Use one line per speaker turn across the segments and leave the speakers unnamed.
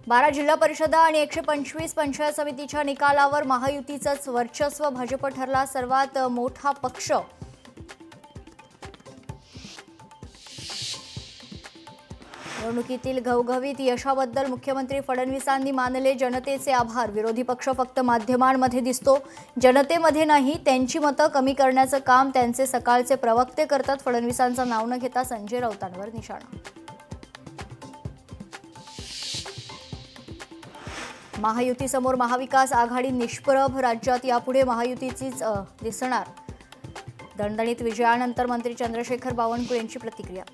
12 जिल्हा परिषदा आणि 125 पंचायत समितीच्या निकालावर महायुतीचंच वर्चस्व. भाजप ठरला सर्वात मोठा पक्ष. निवडणुकीतील घवघवीत यशाबद्दल मुख्यमंत्री फडणवीसांनी मानले जनतेचे आभार. विरोधी पक्ष फक्त माध्यमांमध्ये दिसतो, जनतेमध्ये नाही. त्यांची मतं कमी करण्याचं काम त्यांचे सकाळचे प्रवक्ते करतात. फडणवीसांचं नाव न घेता संजय राऊतांवर निशाणा. महायुतीसमोर महाविकास आघाडी निष्प्रभ. राज्यात यापुढे महायुतीचीच दिसणार. दणदणीत विजयानंतर मंत्री चंद्रशेखर बावनकुळे यांची प्रतिक्रिया.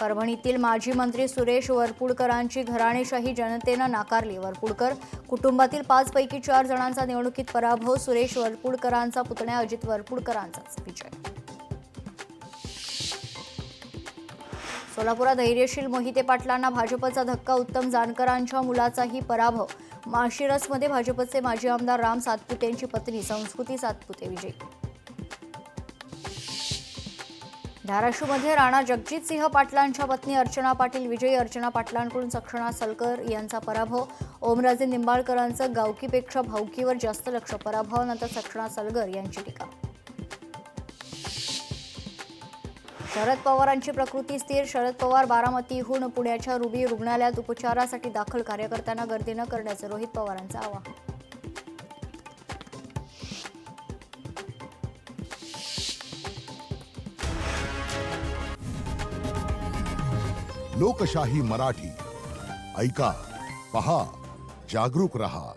परभणीतील माजी मंत्री सुरेश वरपुडकरांची घराणेशाही जनतेनं नाकारली. वरपुडकर कुटुंबातील 5 पैकी 4 जणांचा निवडणुकीत पराभव. सुरेश वरपुडकरांचा पुतण्या अजित वरपुडकरांचाच विजय. सोलापुरात धैर्यशील मोहिते पाटलांना भाजपचा धक्का. उत्तम जानकरांच्या मुलाचाही पराभव. माळशिरसमध्ये भाजपचे माजी आमदार राम सातपुतेंची पत्नी संस्कृती सातपुते विजयी. धाराशिवमध्ये राणा जगजितसिंह पाटलांच्या पत्नी अर्चना पाटील विजयी. अर्चना पाटलांकडून सक्षणा सलकर यांचा पराभव. ओमराजे निंबाळकरांचं गावकीपेक्षा भाऊकीवर जास्त लक्ष. पराभवानंतर सक्षणा सलगर यांची टीका. शरद पवारांची प्रकृती स्थिर. शरद पवार बारामतीहून पुण्याच्या रुबी रुग्णालयात उपचारासाठी दाखल. कार्यकर्त्यांना गर्दी न करण्याचं रोहित पवारांचं आवाहन.
लोकशाही मराठी ऐका, पहा, जागरूक रहा.